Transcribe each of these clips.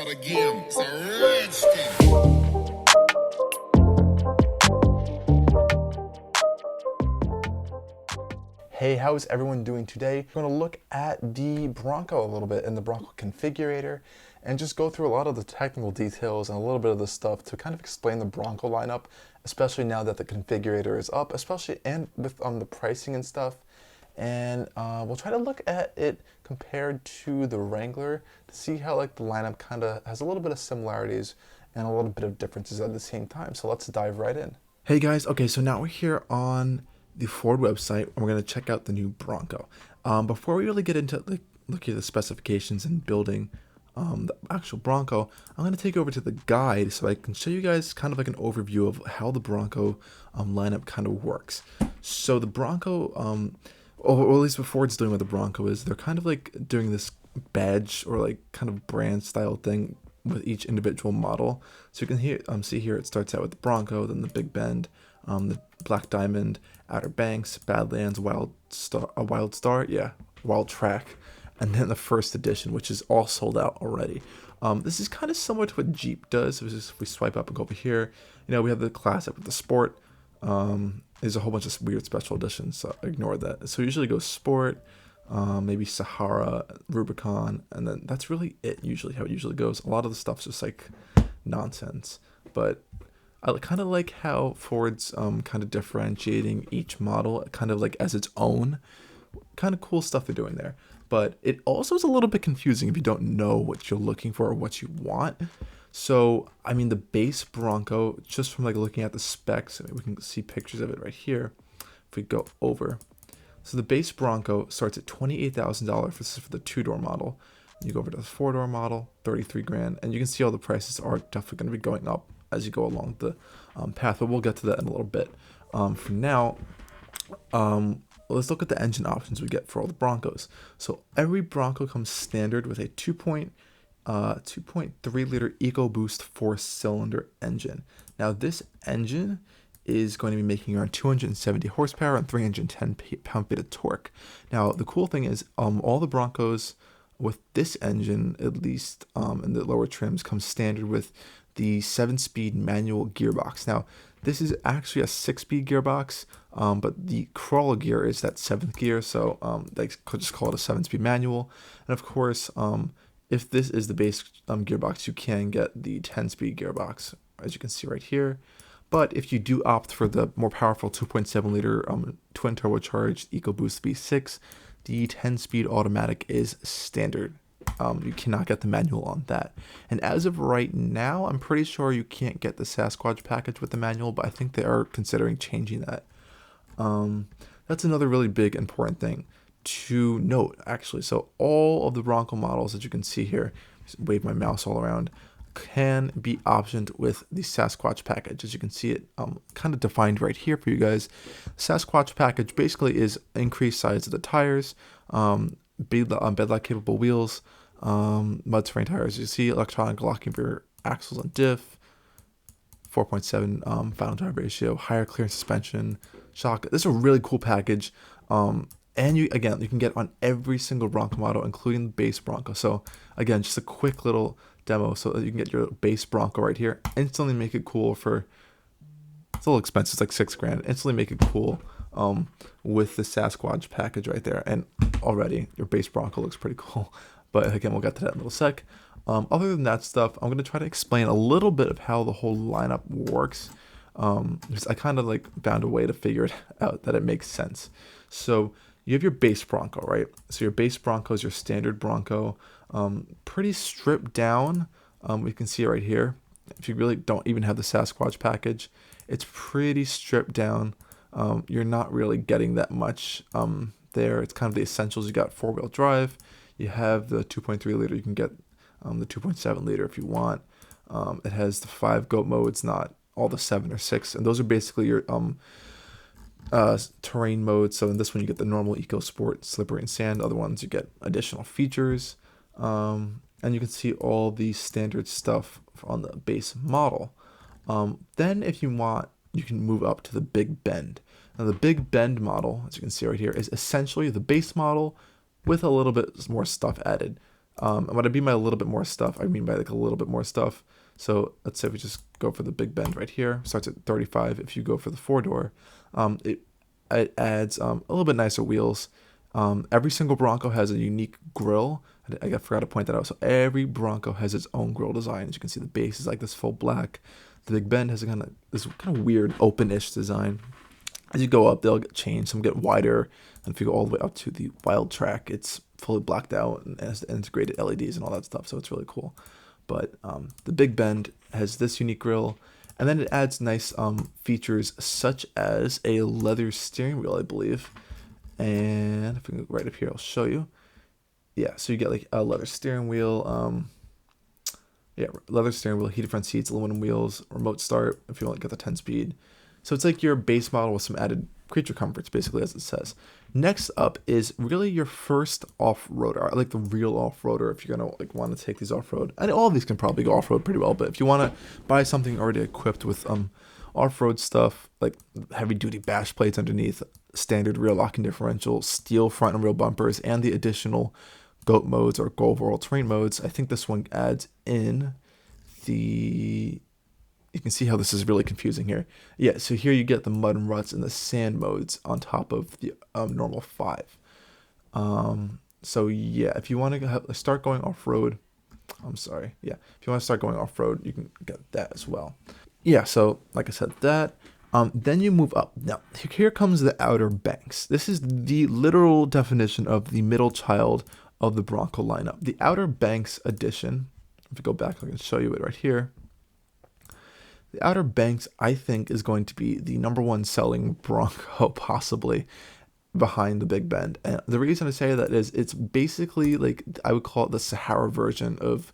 out again. It's a redskin. Hey, how's everyone doing today? We're going to look at the Bronco a little bit in the Bronco Configurator and just go through a lot of the technical details and a little bit of the stuff to kind of explain the Bronco lineup, especially now that the configurator is up, especially and with the pricing and stuff. And we'll try to look at it compared to the Wrangler to see how like the lineup kind of has a little bit of similarities and a little bit of differences at the same time. So let's dive right in. Hey guys, okay, so now we're here on the Ford website and we're going to check out the new Bronco. Before we really get into like looking at the specifications and building the actual Bronco, I'm going to take over to the guide so I can show you guys kind of like an overview of how the Bronco lineup kind of works. So the Bronco, or at least what Ford's doing with the Bronco is they're kind of like doing this badge or like kind of brand style thing with each individual model. So you can see here it starts out with the Bronco, then the Big Bend, the Black Diamond, Outer Banks, Badlands, Wildtrak, and then the first edition, which is all sold out already. This is kind of similar to what Jeep does. If we swipe up and go over here, we have the Classic with the Sport. There's a whole bunch of weird special editions, so ignore that. So usually go Sport, maybe Sahara, Rubicon, and then that's really it usually, how it usually goes. A lot of the stuff's just like nonsense, but I kind of like how Ford's kind of differentiating each model kind of like as its own. Kind of cool stuff they're doing there. But it also is a little bit confusing if you don't know what you're looking for or what you want. So, I mean, the base Bronco, just from like looking at the specs, we can see pictures of it right here. If we go over. So the base Bronco starts at $28,000. This is for the two-door model. You go over to the four-door model, $33 grand. And you can see all the prices are definitely going to be going up as you go along the path, but we'll get to that in a little bit. For now, let's look at the engine options we get for all the Broncos. So every Bronco comes standard with a 2.3 liter EcoBoost 4-cylinder engine. Now this engine is going to be making around 270 horsepower and 310 pound-feet of torque. Now the cool thing is all the Broncos with this engine, at least in the lower trims, come standard with the 7-speed manual gearbox. Now, this is actually a 6-speed gearbox, but the crawler gear is that 7th gear, so they could just call it a 7-speed manual. And of course, if this is the base gearbox, you can get the 10-speed gearbox, as you can see right here. But if you do opt for the more powerful 2.7 liter twin turbocharged EcoBoost V6, the 10-speed automatic is standard. You cannot get the manual on that. And as of right now, I'm pretty sure you can't get the Sasquatch package with the manual, but I think they are considering changing that. That's another really big important thing to note, actually. So all of the Bronco models that you can see here, just wave my mouse all around, can be optioned with the Sasquatch package. As you can see it kind of defined right here for you guys. Sasquatch package basically is increased size of the tires, bedlock capable wheels, mud terrain tires. You see electronic locking for your axles and diff, 4.7 final drive ratio, higher clearance suspension, shock. This is a really cool package. And you can get on every single Bronco model, including the base Bronco. So again, just a quick little demo so that you can get your base Bronco right here. Instantly make it cool for, it's a little expensive, it's like $6 grand. Instantly make it cool with the Sasquatch package right there. And already your base Bronco looks pretty cool. But again, we'll get to that in a little sec. Other than that stuff, I'm going to try to explain a little bit of how the whole lineup works. Because I kind of like found a way to figure it out that it makes sense. So you have your base Bronco, right? So your base Bronco is your standard Bronco, pretty stripped down. We can see it right here. If you really don't even have the Sasquatch package, it's pretty stripped down. You're not really getting that much there. It's kind of the essentials. You got 4-wheel drive. You have the 2.3 liter. You can get the 2.7 liter if you want. It has the 5 GOAT modes, not all the 7 or 6. And those are basically your terrain modes. So in this one, you get the normal Eco Sport, slippery and sand. Other ones, you get additional features. And you can see all the standard stuff on the base model. Then if you want, you can move up to the Big Bend. Now the Big Bend model, as you can see right here, is essentially the base model with a little bit more stuff added. And what I mean by a little bit more stuff, I mean by like a little bit more stuff. So let's say we just go for the big bend right here, starts at 35. If you go for the 4-door, it adds a little bit nicer wheels. Every single Bronco has a unique grille. I forgot to point that out. So every Bronco has its own grille design. As you can see, the base is like this full black. The big bend has this kind of weird open-ish design. As you go up, they'll get changed. Some get wider, and if you go all the way up to the Wildtrak, it's fully blacked out and has integrated LEDs and all that stuff. So it's really cool. But the Big Bend has this unique grille, and then it adds nice features such as a leather steering wheel, I believe. And if we go right up here, I'll show you. Yeah, so you get like a leather steering wheel. Yeah, leather steering wheel, heated front seats, aluminum wheels, remote start if you want to get the 10-speed. So it's like your base model with some added creature comforts, basically, as it says. Next up is really your first off-roader. I like the real off-roader if you're gonna like want to take these off-road. And all of these can probably go off-road pretty well, but if you want to buy something already equipped with off-road stuff like heavy-duty bash plates underneath, standard rear locking differential, steel front and rear bumpers, and the additional GOAT modes or Go Over All Terrain modes, I think this one adds in the... You can see how this is really confusing here. Yeah, so here you get the mud and ruts and the sand modes on top of the normal 5. So yeah, if you want to start going off-road, if you want to start going off-road, you can get that as well. Yeah, so like I said, that. Then you move up. Now, here comes the Outer Banks. This is the literal definition of the middle child of the Bronco lineup. The Outer Banks edition, if you go back, I can show you it right here. The Outer Banks, I think, is going to be the #1 selling Bronco, possibly, behind the Big Bend. And the reason I say that is it's basically like, I would call it the Sahara version of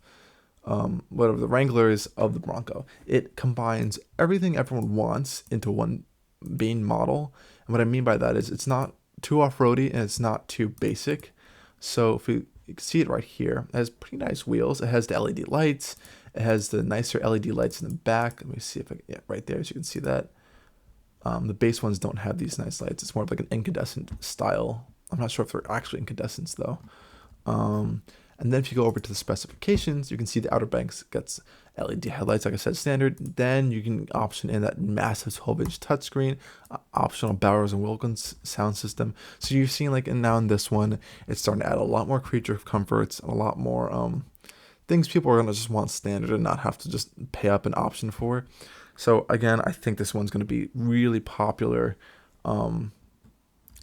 whatever the Wranglers of the Bronco. It combines everything everyone wants into one main model. And what I mean by that is it's not too off-roady and it's not too basic. So if you can see it right here, it has pretty nice wheels. It has the LED lights. It has the nicer LED lights in the back. Let me see if I can, yeah, right there, so you can see that. The base ones don't have these nice lights. It's more of like an incandescent style. I'm not sure if they're actually incandescents though. And then if you go over to the specifications, you can see the Outer Banks gets LED headlights, like I said, standard. Then you can option in that massive 12-inch touchscreen, optional Bowers and Wilkins sound system. So you're seeing like, and now in this one, it's starting to add a lot more creature comforts and a lot more things people are going to just want standard and not have to just pay up an option for. So again, I think this one's going to be really popular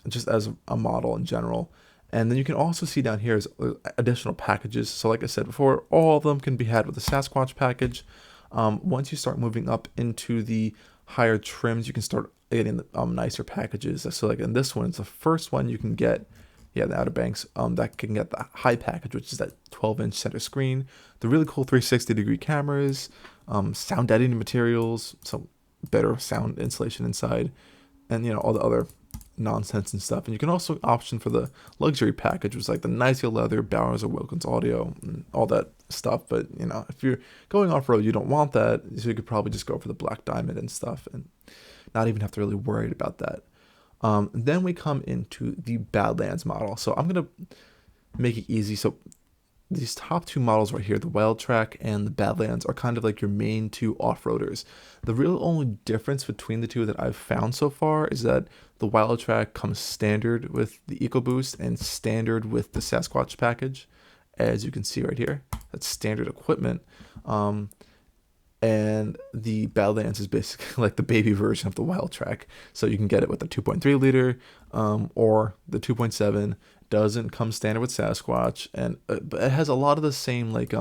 just as a model in general. And then you can also see down here is additional packages. So like I said before, all of them can be had with the Sasquatch package. Once you start moving up into the higher trims, you can start getting the nicer packages. So like in this one, it's the first one you can get. Yeah, the Outer Banks, that can get the high package, which is that 12-inch center screen, the really cool 360-degree cameras, sound editing materials, some better sound insulation inside, and you know, all the other nonsense and stuff. And you can also option for the luxury package, which is like the nicer leather, Bowers or Wilkins audio, and all that stuff. But you know, if you're going off-road, you don't want that, so you could probably just go for the black diamond and stuff and not even have to really worry about that. Then we come into the Badlands model. So I'm going to make it easy. So these top two models right here, the Wildtrak and the Badlands, are kind of like your main two off-roaders. The real only difference between the two that I've found so far is that the Wildtrak comes standard with the EcoBoost and standard with the Sasquatch package. As you can see right here, that's standard equipment. And the Badlands is basically like the baby version of the Wildtrak. So you can get it with the 2.3 liter or the 2.7. Doesn't come standard with Sasquatch, and but it has a lot of the same like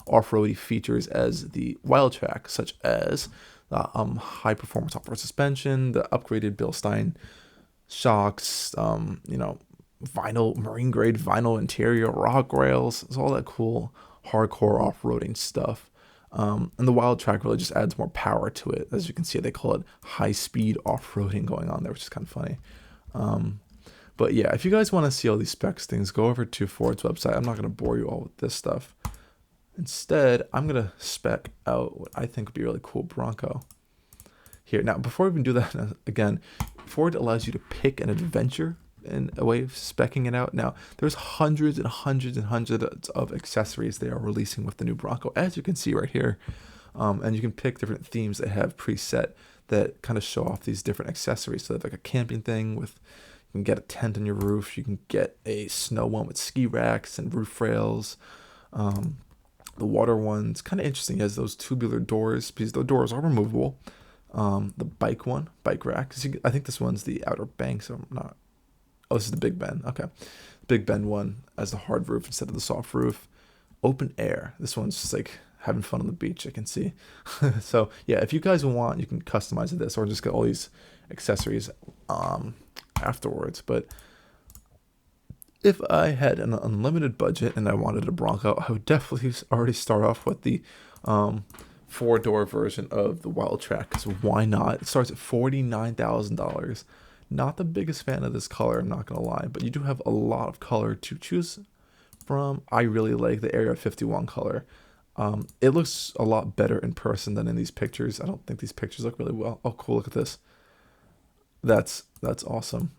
off-roady features as the Wildtrak, such as high performance off-road suspension, the upgraded Bilstein shocks, you know, vinyl, marine grade vinyl interior, rock rails. It's all that cool hardcore off-roading stuff. And the Wildtrak really just adds more power to it. As you can see, they call it high-speed off-roading going on there, which is kind of funny. But yeah, if you guys want to see all these specs things, go over to Ford's website. I'm not going to bore you all with this stuff. Instead, I'm going to spec out what I think would be a really cool Bronco here. Now, before we even do that, again, Ford allows you to pick an adventure in a way of specking it out. Now, there's hundreds and hundreds and hundreds of accessories they are releasing with the new Bronco, as you can see right here. And you can pick different themes that have preset that kind of show off these different accessories. So they have like a camping thing with, you can get a tent on your roof. You can get a snow one with ski racks and roof rails. The water one's kind of interesting. It has those tubular doors because the doors are removable. The bike one, bike rack. I think this one's the Outer Banks. So I'm not. Oh, this is the Big Bend. Okay. Big Bend one as the hard roof instead of the soft roof. Open air. This one's just like having fun on the beach, I can see. So yeah, if you guys want, you can customize this or just get all these accessories afterwards. But if I had an unlimited budget and I wanted a Bronco, I would definitely already start off with the 4-door version of the Wildtrak, because why not? It starts at $49,000. Not the biggest fan of this color, I'm not gonna lie, but you do have a lot of color to choose from. I really like the Area 51 color. It looks a lot better in person than in these pictures. I don't think these pictures look really well. Oh, cool! Look at this. That's awesome.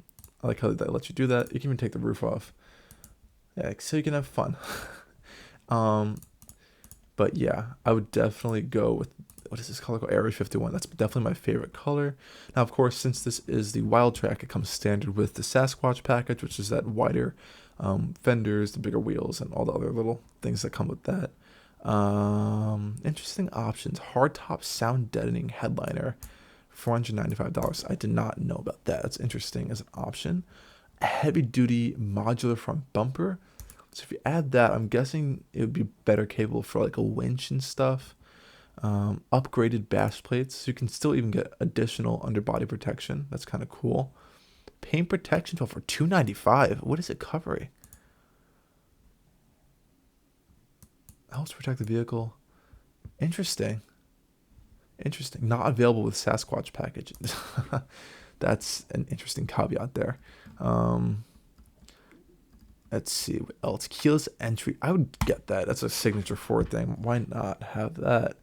I like how they let you do that. You can even take the roof off. Yeah, so you can have fun. But yeah, I would definitely go with, what is this color called? Area 51. That's definitely my favorite color. Now, of course, since this is the Wildtrak, it comes standard with the Sasquatch package, which is that wider fenders, the bigger wheels, and all the other little things that come with that. Interesting options. Hardtop sound deadening headliner, $495. I did not know about that. That's interesting as an option. A heavy duty modular front bumper. So if you add that, I'm guessing it would be better capable for like a winch and stuff. Upgraded bash plates, so you can still even get additional underbody protection. That's kind of cool. Paint protection tool for $295. What is it covering? Helps protect the vehicle. Interesting. Not available with Sasquatch package. That's an interesting caveat there. Let's see what else. Keyless entry. I would get that. That's a signature Ford thing. Why not have that?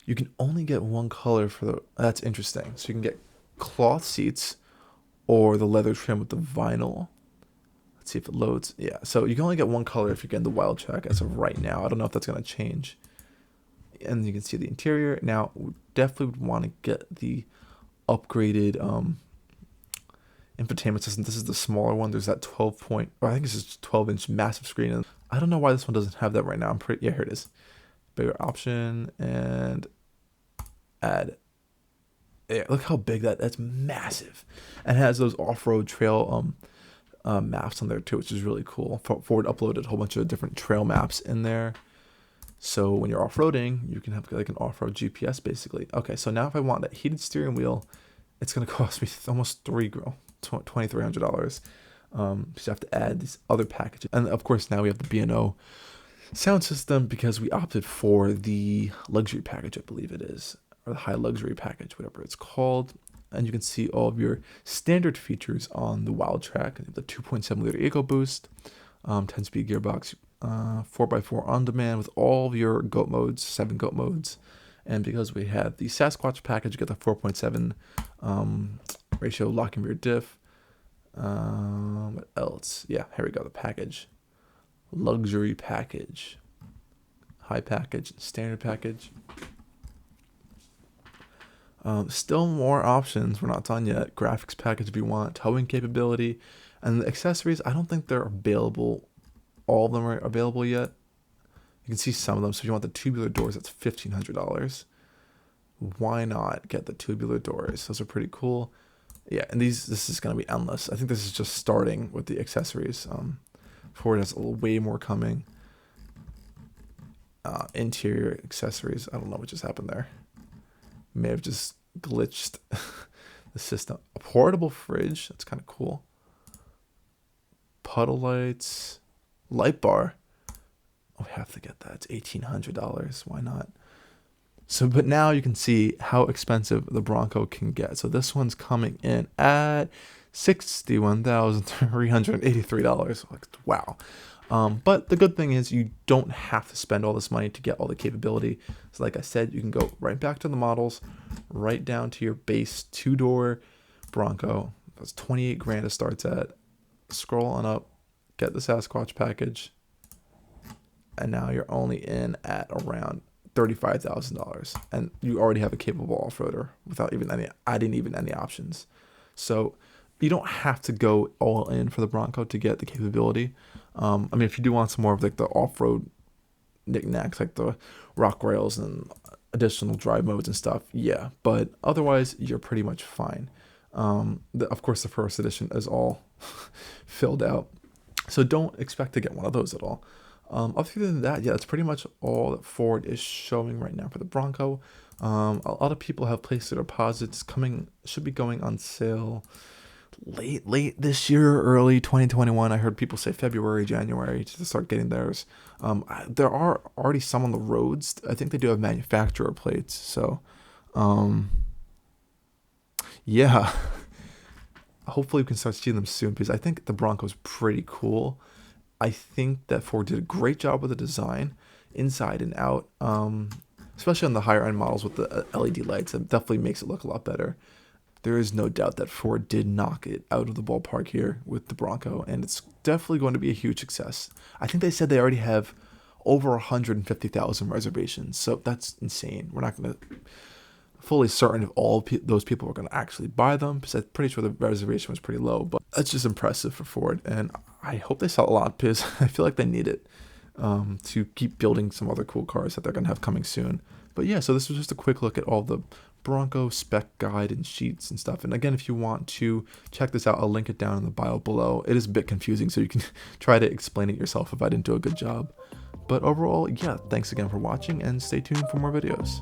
You can only get one color for the. That's interesting. So you can get cloth seats or the leather trim with the vinyl. Let's see if it loads. Yeah. So you can only get one color if you're getting the Wildtrak as of right now. I don't know if that's going to change. And you can see the interior. Now, we definitely would want to get the upgraded infotainment system. This is the smaller one. There's that 12-inch massive screen. And I don't know why this one doesn't have that right now. Yeah, here it is. Bigger option and add. Yeah, look how big that's massive. And it has those off-road trail maps on there too, which is really cool. Ford uploaded a whole bunch of different trail maps in there. So when you're off-roading, you can have like an off-road GPS basically. Okay, so now if I want that heated steering wheel, it's going to cost me almost $2,300. So you have to add these other packages. And of course, now we have the B&O sound system because we opted for the luxury package, I believe it is, or the high luxury package, whatever it's called. And you can see all of your standard features on the Wildtrak. The 2.7 liter EcoBoost, 10-speed gearbox, 4x4 on demand with all of your goat modes, 7 goat modes. And because we have the Sasquatch package, you get the 4.7 ratio locking rear diff. What else? Yeah, here we go. The package. Luxury package. High package. Standard package. Still more options. We're not done yet. Graphics package if you want. Towing capability. And the accessories, I don't think they're available. All of them are available yet. You can see some of them. So if you want the tubular doors, that's $1,500. Why not get the tubular doors? Those are pretty cool. Yeah, and this is going to be endless. I think this is just starting with the accessories. Ford has way more coming. Interior accessories. I don't know what just happened there. May have just glitched the system. A portable fridge. That's kind of cool. Puddle lights. Light bar. Oh, we have to get that. It's $1,800. Why not? So, but now you can see how expensive the Bronco can get. So this one's coming in at $61,383. Wow. But the good thing is you don't have to spend all this money to get all the capability. So like I said, you can go right back to the models, right down to your base 2-door Bronco. That's $28,000 it starts at. scroll on up, get the Sasquatch package, and now you're only in at around $35,000, and you already have a capable off-roader without even adding any options. So you don't have to go all in for the Bronco to get the capability. I mean, if you do want some more of like the off-road knickknacks, like the rock rails and additional drive modes and stuff, yeah, but otherwise you're pretty much fine. Of course, the first edition is all filled out, so don't expect to get one of those at all. Other than that, yeah, that's pretty much all that Ford is showing right now for the Bronco. A lot of people have placed their deposits. Should be going on sale late this year, early 2021. I heard people say February, January to start getting theirs. There are already some on the roads. I think they do have manufacturer plates. So, yeah, hopefully we can start seeing them soon, because I think the Bronco's pretty cool. I think that Ford did a great job with the design, inside and out, especially on the higher end models with the LED lights. It definitely makes it look a lot better. There is no doubt that Ford did knock it out of the ballpark here with the Bronco, and it's definitely going to be a huge success. I think they said they already have over 150,000 reservations, so that's insane. We're not going to fully certain if all those people were going to actually buy them, because I'm pretty sure the reservation was pretty low, but that's just impressive for Ford, and I hope they sell a lot, because I feel like they need it to keep building some other cool cars that they're going to have coming soon. But yeah, so this was just a quick look at all the Bronco spec guide and sheets and stuff. And again, if you want to check this out, I'll link it down in the bio below. It is a bit confusing, so you can try to explain it yourself if I didn't do a good job. But overall, yeah, thanks again for watching, and stay tuned for more videos.